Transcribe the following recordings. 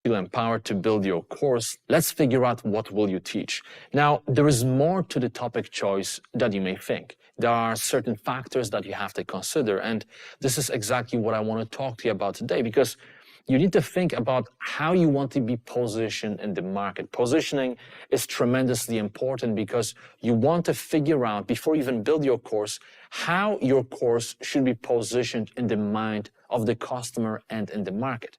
feel empowered to build your course, let's figure out what will you teach. Now, there is more to the topic choice that you may think. There are certain factors that you have to consider, and this is exactly what I want to talk to you about today, because you need to think about how you want to be positioned in the market. Positioning is tremendously important because you want to figure out, before you even build your course, how your course should be positioned in the mind of the customer and in the market.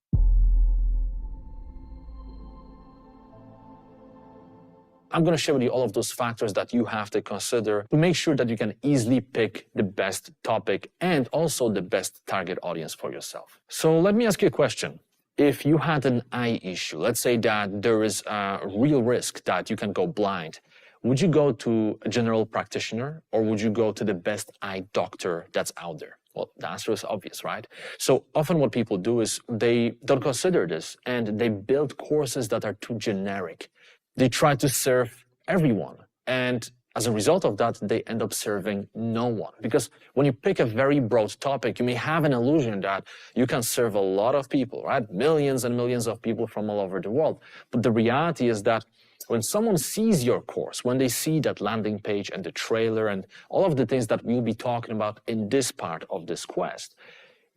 I'm going to share with you all of those factors that you have to consider to make sure that you can easily pick the best topic and also the best target audience for yourself. So let me ask you a question. If you had an eye issue, let's say that there is a real risk that you can go blind, would you go to a general practitioner or would you go to the best eye doctor that's out there? Well, the answer is obvious, right? So often what people do is they don't consider this and they build courses that are too generic. They try to serve everyone, and as a result of that, they end up serving no one. Because when you pick a very broad topic, you may have an illusion that you can serve a lot of people, right? Millions and millions of people from all over the world. But the reality is that when someone sees your course, when they see that landing page and the trailer and all of the things that we'll be talking about in this part of this quest,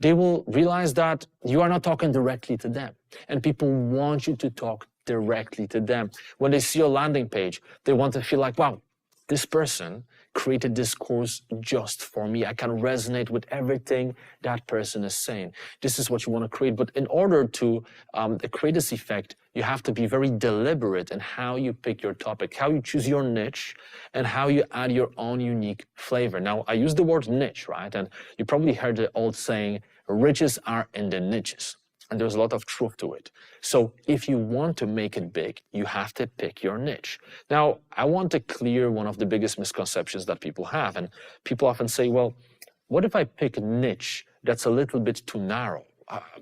they will realize that you are not talking directly to them. And people want you to talk directly to them. When they see your landing page, they want to feel like, wow, this person created this course just for me. I can resonate with everything that person is saying. This is what you want to create. But in order to create this effect, you have to be very deliberate in how you pick your topic, how you choose your niche, and how you add your own unique flavor. Now, I use the word niche, right? And you probably heard the old saying, riches are in the niches. And there's a lot of truth to it. So if you want to make it big, you have to pick your niche. Now, I want to clear one of the biggest misconceptions that people have. And people often say, well, what if I pick a niche that's a little bit too narrow?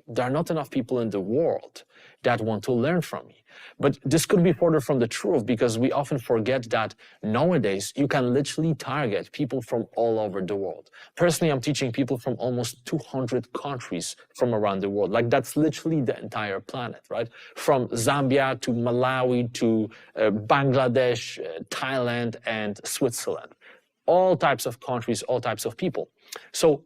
There are not enough people in the world that want to learn from me. But this could be further from the truth because we often forget that nowadays you can literally target people from all over the world. Personally, I'm teaching people from almost 200 countries from around the world. Like that's literally the entire planet, right? From Zambia to Malawi to Bangladesh, Thailand, and Switzerland. All types of countries, all types of people. So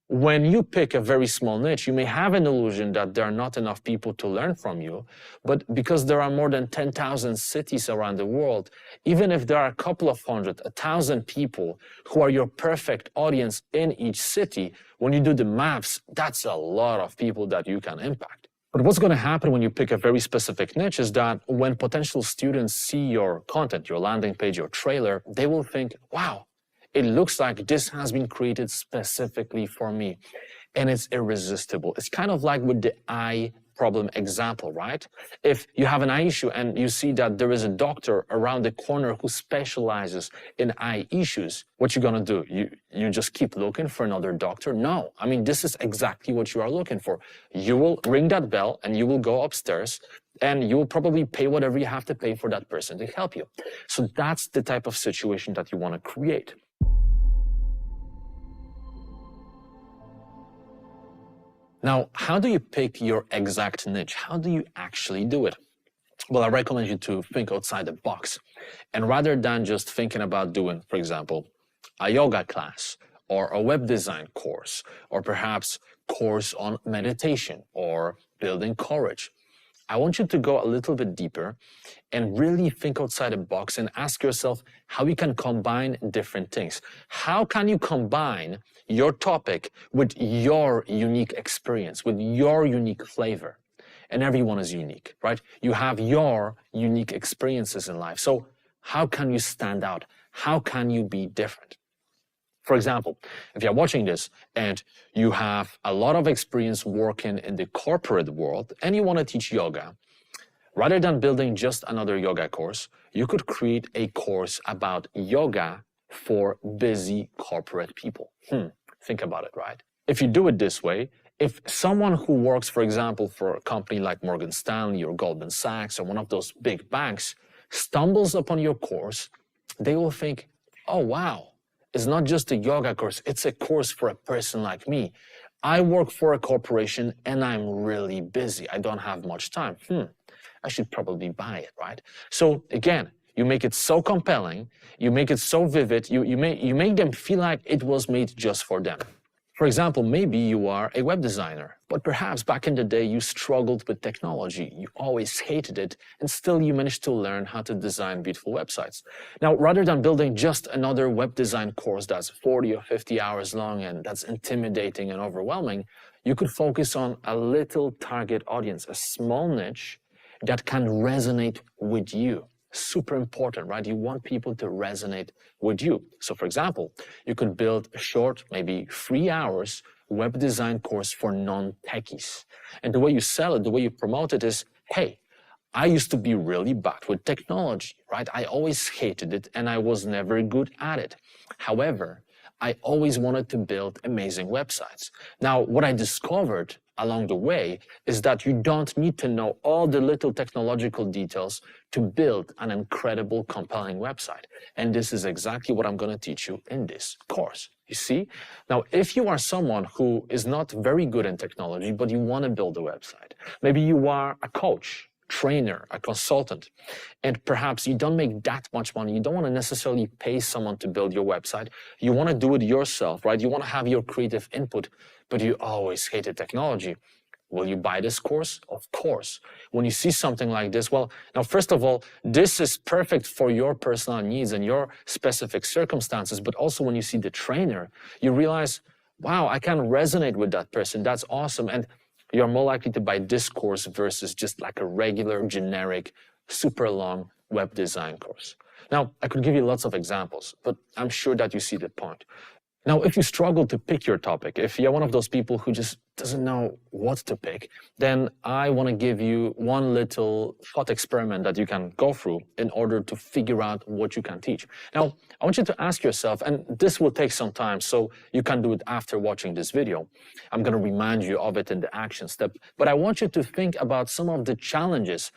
when you pick a very small niche, you may have an illusion that there are not enough people to learn from you, but because there are more than 10,000 cities around the world, even if there are a couple of hundred, 1,000 people who are your perfect audience in each city, when you do the maths, that's a lot of people that you can impact. But what's going to happen when you pick a very specific niche is that when potential students see your content, your landing page, your trailer, they will think, wow, it looks like this has been created specifically for me, and it's irresistible. It's kind of like with the eye problem example, right? If you have an eye issue and you see that there is a doctor around the corner who specializes in eye issues, what you gonna do? You just keep looking for another doctor? No, I mean, this is exactly what you are looking for. You will ring that bell and you will go upstairs and you will probably pay whatever you have to pay for that person to help you. So that's the type of situation that you wanna create. Now, how do you pick your exact niche? How do you actually do it? Well, I recommend you to think outside the box. And rather than just thinking about doing, for example, a yoga class or a web design course, or perhaps course on meditation or building courage, I want you to go a little bit deeper and really think outside the box and ask yourself how you can combine different things. How can you combine your topic with your unique experience, with your unique flavor? And everyone is unique, right? You have your unique experiences in life. So how can you stand out? How can you be different? For example, if you're watching this and you have a lot of experience working in the corporate world and you want to teach yoga, rather than building just another yoga course, you could create a course about yoga for busy corporate people. Think about it, right? If you do it this way, if someone who works, for example, for a company like Morgan Stanley or Goldman Sachs or one of those big banks stumbles upon your course, they will think, oh, wow. It's not just a yoga course, it's a course for a person like me. I work for a corporation and I'm really busy. I don't have much time. I should probably buy it, right? So again, you make it so compelling, you make it so vivid, you make them feel like it was made just for them. For example, maybe you are a web designer, but perhaps back in the day you struggled with technology, you always hated it, and still you managed to learn how to design beautiful websites. Now, rather than building just another web design course that's 40 or 50 hours long and that's intimidating and overwhelming, you could focus on a little target audience, a small niche that can resonate with you. Super important, right? You want people to resonate with you. So for example, you could build a short, maybe 3 hours web design course for non-techies. And the way you sell it, the way you promote it is, hey, I used to be really bad with technology, right? I always hated it and I was never good at it. However, I always wanted to build amazing websites. Now, what I discovered along the way is that you don't need to know all the little technological details to build an incredible, compelling website. And this is exactly what I'm going to teach you in this course. You see? Now, if you are someone who is not very good in technology, but you want to build a website, maybe you are a coach, trainer, a consultant, and perhaps you don't make that much money. You don't want to necessarily pay someone to build your website. You want to do it yourself, right? You want to have your creative input, but you always hated technology. Will you buy this course? Of course. When you see something like this, well, now, first of all, this is perfect for your personal needs and your specific circumstances, but also when you see the trainer, you realize, wow, I can resonate with that person. That's awesome. And you're more likely to buy this course versus just like a regular, generic, super long web design course. Now, I could give you lots of examples, but I'm sure that you see the point. Now, if you struggle to pick your topic, if you're one of those people who just doesn't know what to pick, then I want to give you one little thought experiment that you can go through in order to figure out what you can teach. Now, I want you to ask yourself, and this will take some time, so you can do it after watching this video. I'm going to remind you of it in the action step, but I want you to think about some of the challenges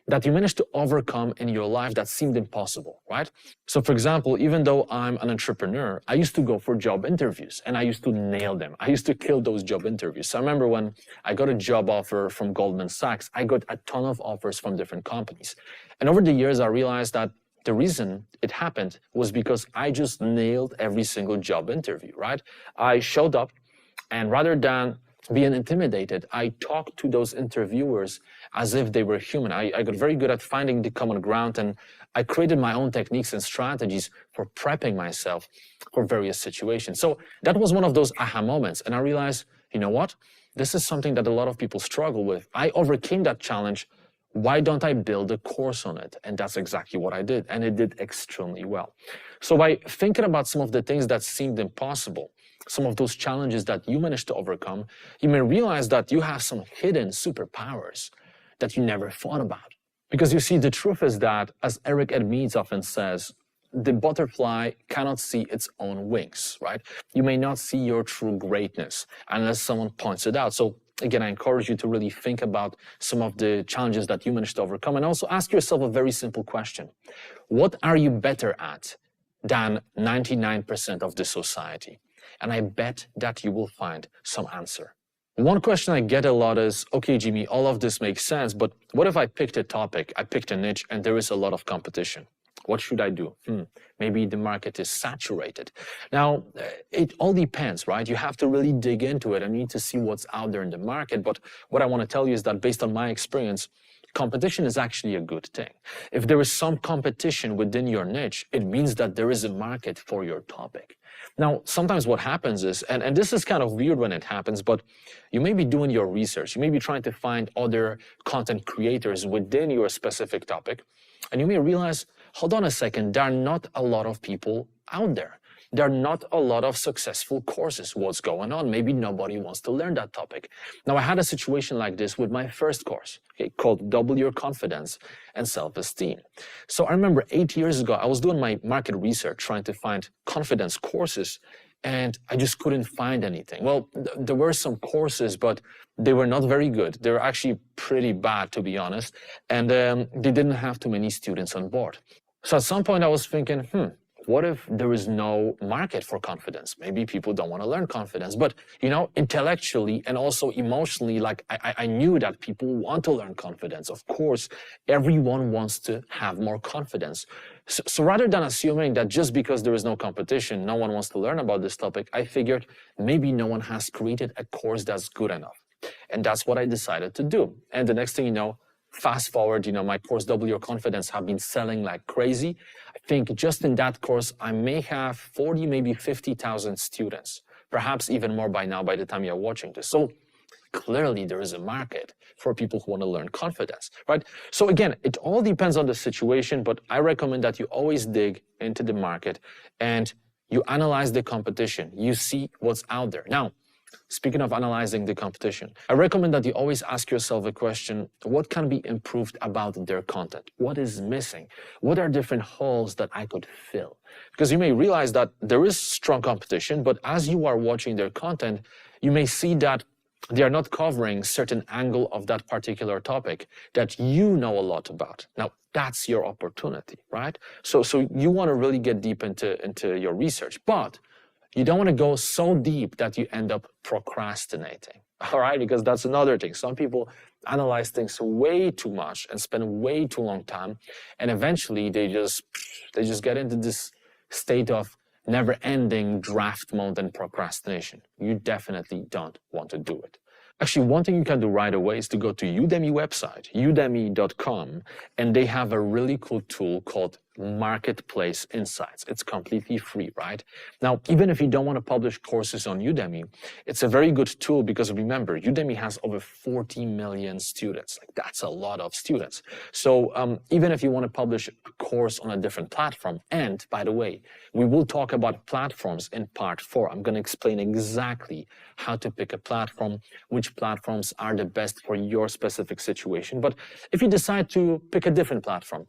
that you managed to overcome in your life that seemed impossible, right? So for example, even though I'm an entrepreneur, I used to go for job interviews and I used to nail them. I used to kill those job interviews. So I remember when I got a job offer from Goldman Sachs, I got a ton of offers from different companies. And over the years, I realized that the reason it happened was because I just nailed every single job interview, right? I showed up, and rather than being intimidated, I talked to those interviewers as if they were human. I got very good at finding the common ground, and I created my own techniques and strategies for prepping myself for various situations. So that was one of those aha moments, and I realized, you know what? This is something that a lot of people struggle with. I overcame that challenge. Why don't I build a course on it? And that's exactly what I did, and it did extremely well. So by thinking about some of the things that seemed impossible, some of those challenges that you managed to overcome, you may realize that you have some hidden superpowers that you never thought about. Because you see, the truth is that, as Eric Edmeades often says, the butterfly cannot see its own wings, right? You may not see your true greatness unless someone points it out. So again, I encourage you to really think about some of the challenges that you managed to overcome, and also ask yourself a very simple question. What are you better at than 99% of the society? And I bet that you will find some answer. One question I get a lot is, okay, Jimmy, all of this makes sense, but what if I picked a topic, I picked a niche, and there is a lot of competition? What should I do? Maybe the market is saturated. Now, it all depends, right? You have to really dig into it and you need to see what's out there in the market. But what I want to tell you is that based on my experience, competition is actually a good thing. If there is some competition within your niche, it means that there is a market for your topic. Now, sometimes what happens is, and this is kind of weird when it happens, but you may be doing your research. You may be trying to find other content creators within your specific topic, and you may realize, hold on a second, there are not a lot of people out there. There are not a lot of successful courses. What's going on? Maybe nobody wants to learn that topic. Now, I had a situation like this with my first course, called Double Your Confidence and Self-Esteem. So I remember 8 years ago, I was doing my market research, trying to find confidence courses, and I just couldn't find anything. Well, there were some courses, but they were not very good. They were actually pretty bad, to be honest, and they didn't have too many students on board. So at some point I was thinking, what if there is no market for confidence? Maybe people don't want to learn confidence, but intellectually and also emotionally, like I knew that people want to learn confidence. Of course, everyone wants to have more confidence. So rather than assuming that just because there is no competition, no one wants to learn about this topic, I figured maybe no one has created a course that's good enough. And that's what I decided to do. And the next thing you know, fast forward, my course, Double Your Confidence, have been selling like crazy. I think just in that course, I may have 40, maybe 50,000 students, perhaps even more by now, by the time you're watching this. So clearly there is a market for people who want to learn confidence, right? So again, it all depends on the situation, but I recommend that you always dig into the market and you analyze the competition. You see what's out there. Now, speaking of analyzing the competition, I recommend that you always ask yourself a question: what can be improved about their content? What is missing? What are different holes that I could fill? Because you may realize that there is strong competition, but as you are watching their content, you may see that they are not covering certain angle of that particular topic that you know a lot about. Now, that's your opportunity, right? So you want to really get deep into your research, but you don't want to go so deep that you end up procrastinating, all right? Because that's another thing. Some people analyze things way too much and spend way too long time, and eventually they just get into this state of never-ending draft mode and procrastination. You definitely don't want to do it. Actually, one thing you can do right away is to go to Udemy website, udemy.com, and they have a really cool tool called Marketplace Insights. It's completely free, right? Now, even if you don't want to publish courses on Udemy, it's a very good tool because remember, Udemy has over 40 million students. Like, that's a lot of students. So even if you want to publish a course on a different platform, and by the way, we will talk about platforms in part 4. I'm going to explain exactly how to pick a platform, which platforms are the best for your specific situation. But if you decide to pick a different platform,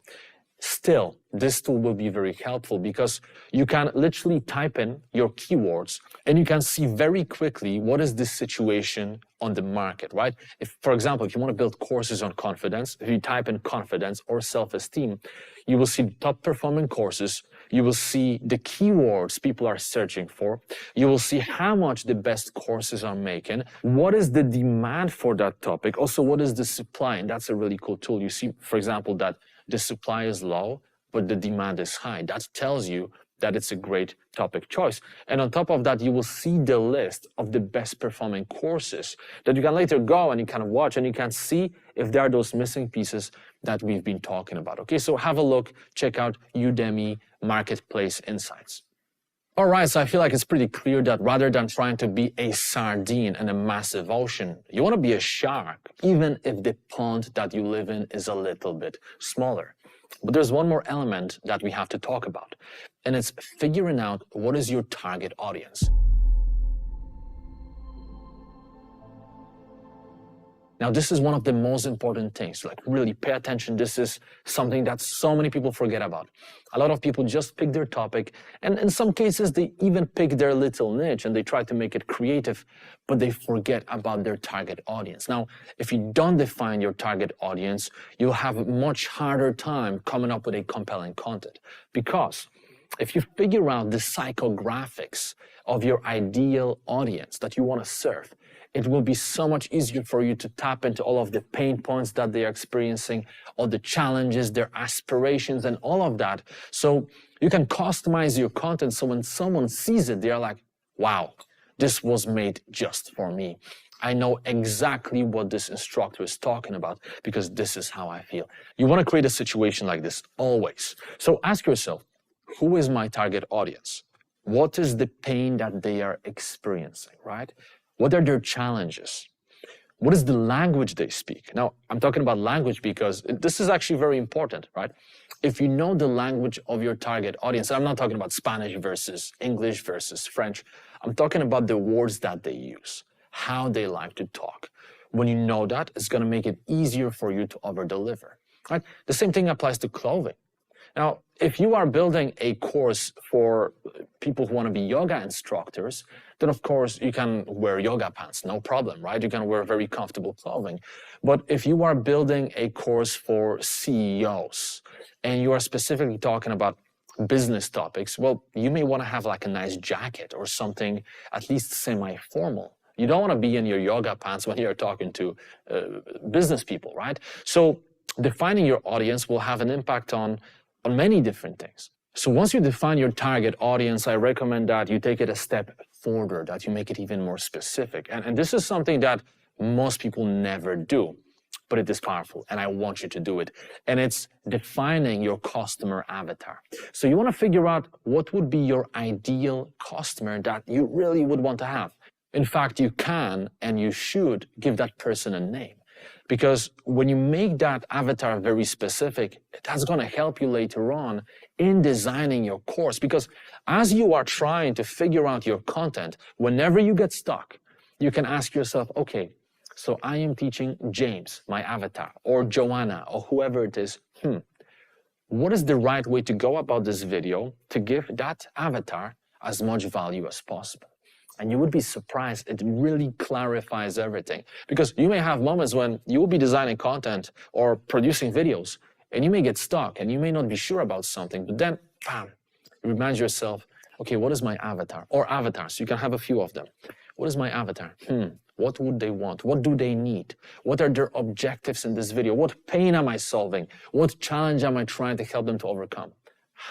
still, this tool will be very helpful because you can literally type in your keywords and you can see very quickly what is the situation on the market, right? If, for example, if you want to build courses on confidence, if you type in confidence or self-esteem, you will see top performing courses. You will see the keywords people are searching for. You will see how much the best courses are making. What is the demand for that topic? Also, what is the supply? And that's a really cool tool. You see, for example, that the supply is low, but the demand is high. That tells you that it's a great topic choice. And on top of that, you will see the list of the best performing courses that you can later go and you can watch and you can see if there are those missing pieces that we've been talking about. Okay, so have a look, check out Udemy Marketplace Insights. All right, so I feel like it's pretty clear that rather than trying to be a sardine in a massive ocean, you want to be a shark, even if the pond that you live in is a little bit smaller. But there's one more element that we have to talk about, and it's figuring out what is your target audience. Now, this is one of the most important things, like really pay attention. This is something that so many people forget about. A lot of people just pick their topic, and in some cases, they even pick their little niche and they try to make it creative, but they forget about their target audience. Now, if you don't define your target audience, you'll have a much harder time coming up with a compelling content. Because if you figure out the psychographics of your ideal audience that you want to serve, it will be so much easier for you to tap into all of the pain points that they are experiencing, all the challenges, their aspirations, and all of that. So you can customize your content so when someone sees it, they are like, wow, this was made just for me. I know exactly what this instructor is talking about because this is how I feel. You want to create a situation like this always. So ask yourself, who is my target audience? What is the pain that they are experiencing, right? What are their challenges? What is the language they speak? Now, I'm talking about language because this is actually very important, right? If you know the language of your target audience, I'm not talking about Spanish versus English versus French. I'm talking about the words that they use, how they like to talk. When you know that, it's going to make it easier for you to over-deliver, right? The same thing applies to clothing. Now, if you are building a course for people who want to be yoga instructors, then of course you can wear yoga pants, no problem, right? You can wear very comfortable clothing. But if you are building a course for CEOs and you are specifically talking about business topics, well, you may want to have like a nice jacket or something at least semi-formal. You don't want to be in your yoga pants when you're talking to business people, right? So defining your audience will have an impact on many different things. So once you define your target audience, I recommend that you take it a step further, that you make it even more specific. And this is something that most people never do, but it is powerful, and I want you to do it. And it's defining your customer avatar. So you want to figure out what would be your ideal customer that you really would want to have. In fact, you can and you should give that person a name. Because when you make that avatar very specific, that's going to help you later on in designing your course. Because as you are trying to figure out your content, whenever you get stuck, you can ask yourself, okay, so I am teaching James, my avatar, or Joanna, or whoever it is. What is the right way to go about this video to give that avatar as much value as possible? And you would be surprised, it really clarifies everything. Because you may have moments when you will be designing content or producing videos, and you may get stuck, and you may not be sure about something, but then, bam, you remind yourself, okay, what is my avatar? Or avatars, you can have a few of them. What is my avatar? What would they want? What do they need? What are their objectives in this video? What pain am I solving? What challenge am I trying to help them to overcome?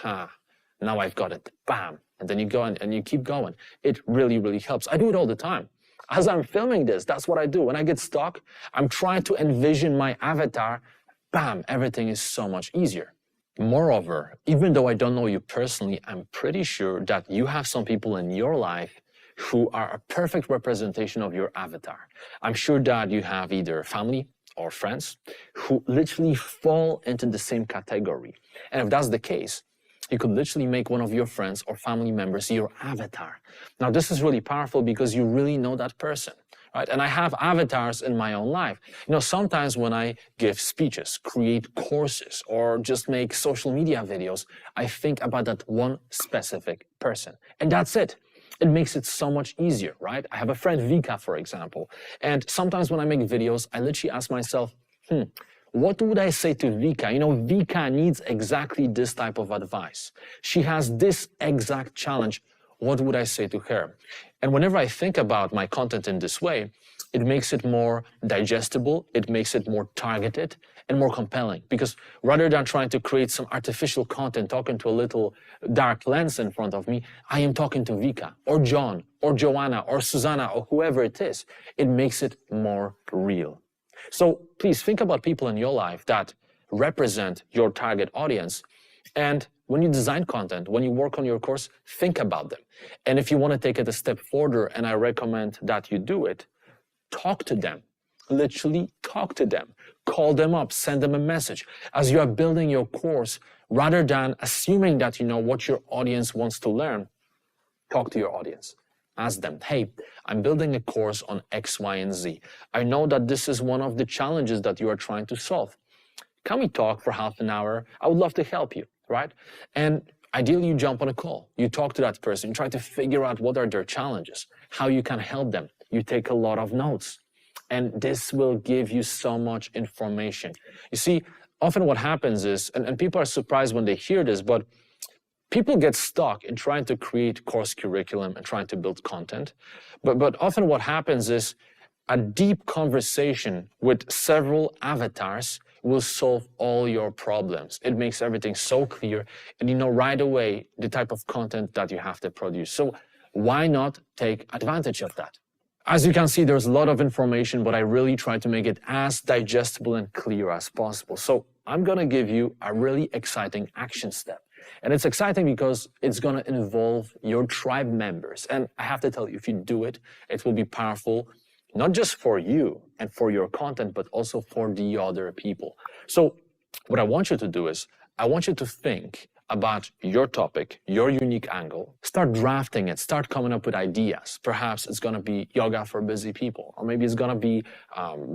Now I've got it, bam. And then you go and you keep going. It really, really helps. I do it all the time. As I'm filming this, that's what I do. When I get stuck, I'm trying to envision my avatar. Bam, everything is so much easier. Moreover, even though I don't know you personally, I'm pretty sure that you have some people in your life who are a perfect representation of your avatar. I'm sure that you have either family or friends who literally fall into the same category. And if that's the case, you could literally make one of your friends or family members your avatar. Now, this is really powerful because you really know that person, right? And I have avatars in my own life. You know, sometimes when I give speeches, create courses, or just make social media videos, I think about that one specific person. And that's it. It makes it so much easier, right? I have a friend, Vika, for example. And sometimes when I make videos, I literally ask myself, what would I say to Vika? You know, Vika needs exactly this type of advice. She has this exact challenge. What would I say to her? And whenever I think about my content in this way, it makes it more digestible, it makes it more targeted and more compelling. Because rather than trying to create some artificial content, talking to a little dark lens in front of me, I am talking to Vika or John or Joanna or Susanna or whoever it is. It makes it more real. So please think about people in your life that represent your target audience. And when you design content, when you work on your course, think about them. And if you want to take it a step further, and I recommend that you do it, talk to them. Literally talk to them. Call them up, send them a message. As you are building your course, rather than assuming that you know what your audience wants to learn, talk to your audience. Ask them, hey, I'm building a course on X, Y, and Z. I know that this is one of the challenges that you are trying to solve. Can we talk for half an hour? I would love to help you, right? And ideally, you jump on a call. You talk to that person. You try to figure out what are their challenges, how you can help them. You take a lot of notes. And this will give you so much information. You see, often what happens is, and people are surprised when they hear this, but people get stuck in trying to create course curriculum and trying to build content. But often what happens is a deep conversation with several avatars will solve all your problems. It makes everything so clear, and you know right away the type of content that you have to produce. So why not take advantage of that? As you can see, there's a lot of information, but I really try to make it as digestible and clear as possible. So I'm gonna give you a really exciting action step. And it's exciting because it's gonna involve your tribe members. And I have to tell you, if you do it, it will be powerful, not just for you and for your content, but also for the other people. So what I want you to do is, I want you to think about your topic, your unique angle, start drafting it, start coming up with ideas. Perhaps it's gonna be yoga for busy people, or maybe it's gonna be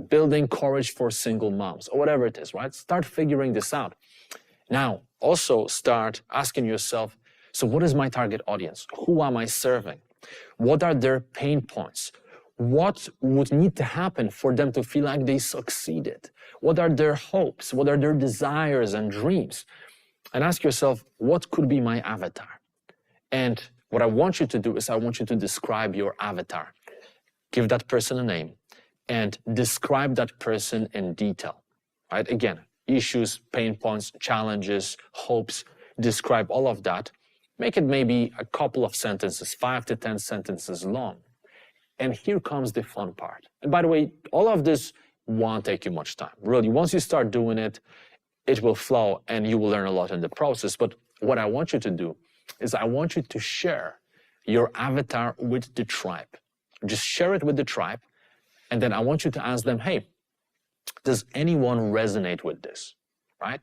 building courage for single moms, or whatever it is, right? Start figuring this out. Now, also start asking yourself, so what is my target audience? Who am I serving? What are their pain points? What would need to happen for them to feel like they succeeded? What are their hopes? What are their desires and dreams? and ask yourself, what could be my avatar? And what I want you to do is I want you to describe your avatar. Give that person a name and describe that person in detail, right? Again, issues, pain points, challenges, hopes, describe all of that. Make it maybe a couple of sentences, 5 to 10 sentences long. And here comes the fun part. And by the way, all of this won't take you much time. Really, once you start doing it, it will flow and you will learn a lot in the process. But what I want you to do is I want you to share your avatar with the tribe. Just share it with the tribe. And then I want you to ask them, hey, does anyone resonate with this, right?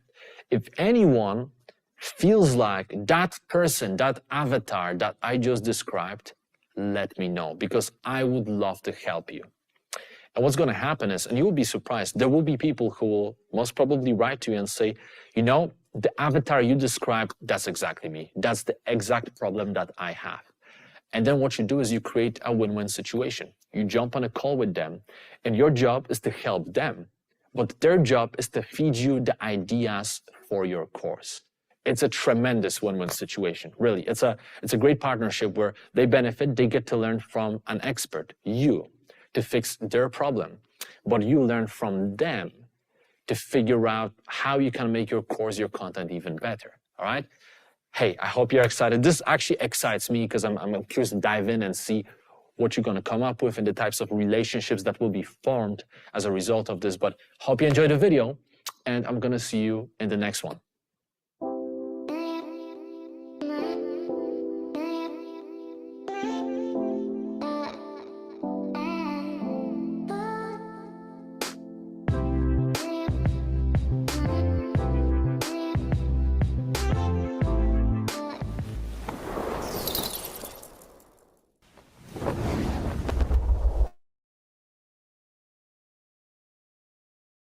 If anyone feels like that person, that avatar that I just described, let me know, because I would love to help you. And what's going to happen is, and you will be surprised, there will be people who will most probably write to you and say, you know, the avatar you described, that's exactly me. That's the exact problem that I have. And then what you do is you create a win-win situation. You jump on a call with them, and your job is to help them. But their job is to feed you the ideas for your course. It's a tremendous win-win situation, really. It's a great partnership where they benefit, they get to learn from an expert, you, to fix their problem. But you learn from them to figure out how you can make your course, your content even better, all right? Hey, I hope you're excited. This actually excites me because I'm curious to dive in and see what you're going to come up with and the types of relationships that will be formed as a result of this. But hope you enjoyed the video, and I'm going to see you in the next one.